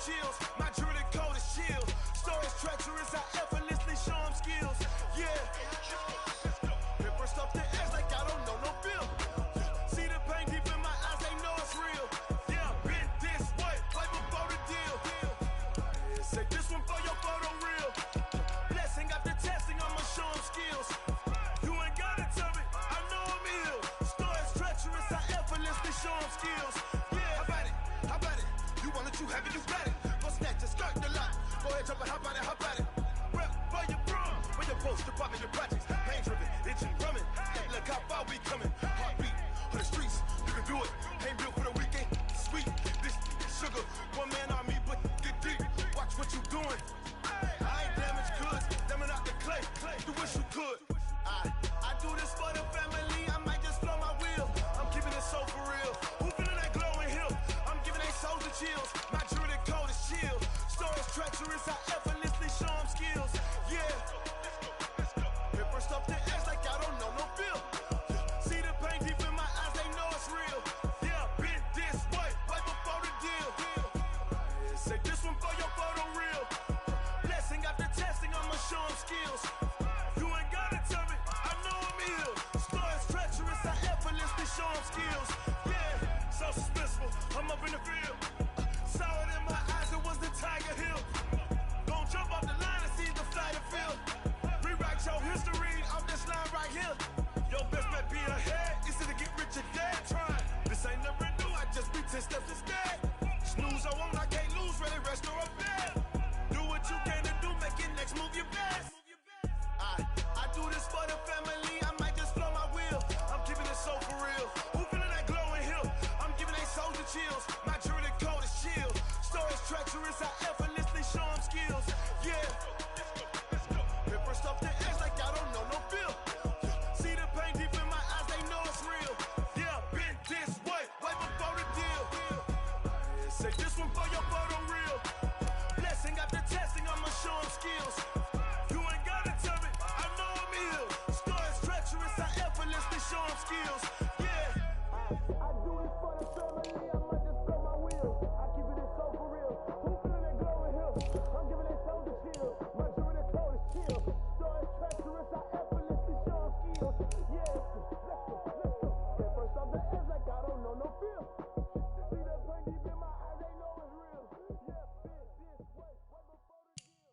chills. My jewelry coat is chill. Stories treacherous, I effortlessly show them skills. Yeah. Paper stuff the edge like I don't know no feel. See the pain deep in my eyes, they know it's real. Yeah, been this way, right before the deal. Say this one for your photo real. Blessing after testing, I'ma show them skills. You ain't gotta tell me, I know I'm ill. Stories treacherous, I effortlessly show them skills. Yeah, how about it? You want it, you have it, you got it. Go snatch it, skirt the lot. Go ahead, jump it, how about it? Rep for your brum, where your post, the pop in your projects. Pain driven, itching, drumming. Look how far we coming. Heartbeat on the streets, you can do it. Ain't built for the weekend, sweet. This sugar, one man army, but get deep. Watch what you doing. I ain't damaged goods, damn out the clay. You wish you could. I do this for the family, I might just blow my wheel. I'm keeping it so for real. Who feeling that glowing hill? I'm giving they souls the chills. My jewelry coat is chill. Stories treacherous, I effortlessly show them skills. Yeah. Paper stuff the edge like I don't know no feel. See the pain deep in my eyes, they know it's real. Yeah, been this way, right before the deal. Say this one for your photo real. Blessing after testing, I'ma show them skills. You ain't gotta tell me, I know I'm ill. Stories treacherous, I effortlessly show them skills. Yeah, so suspenseful, I'm up in the field. Saw it in my eyes, it was the Tiger Hill. Gon' jump off the line and see the flight of field. Rewrite your history off this line right here. Your best bet be ahead, easy to get rich or dead. Try. This ain't never new, I just be 10 steps instead. Snooze, I won't, I can't lose, ready, rest or a bed. Do what you can to do, make it next move your best. I do this for the family, I might just blow my wheel. I'm keeping it so for real. Who feeling that glowing hill? I'm giving they souls the chills. My jewelry coat is chill. Stories treacherous, I effortlessly show them skills. Yeah. Paper stuff the edge like I don't know no feel. See the pain deep in my eyes, they know it's real. Yeah, been this way, right before the deal. Say this one for your photo real. Blessing after testing, I'ma show them skills. You ain't gotta tell me, I know I'm ill. Stories treacherous, I effortlessly show them skills. Yeah. I do this for the family, I might just blow my wheel. I keep it so for real. Who feeling that glowing hill? I'm giving they souls the chill. My jewelry coat is chill. Stories treacherous, I effortlessly show them skills. Yeah, let's go. Get first off the edge like I don't know no feel. See that pain deep in my eyes, they know it's real. Yeah, been this way, right before the deal.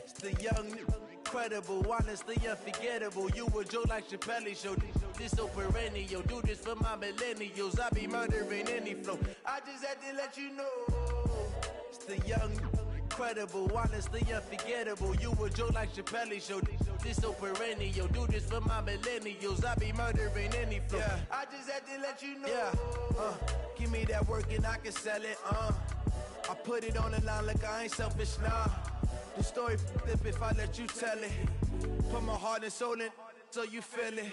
It's the young, incredible, honestly unforgettable. You a Joe like Chappelle show. This so perennial. Do this for my millennials. I be murdering any flow. I just had to let you know. It's the young, incredible, honestly unforgettable. You a Joe like Chappelle show. This so perennial. Do this for my millennials. I be murdering any flow. Yeah. I just had to let you know. Yeah. Give me that work and I can sell it. I put it on the line like I ain't selfish, nah. The story f***ed up if I let you tell it. Put my heart and soul in so you feel it.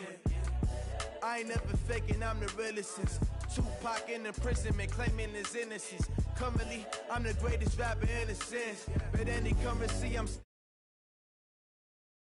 I ain't never faking, I'm the realest since Tupac in imprisonment, claiming his innocence. Currently, I'm the greatest rapper in a sense. But any currency, I'm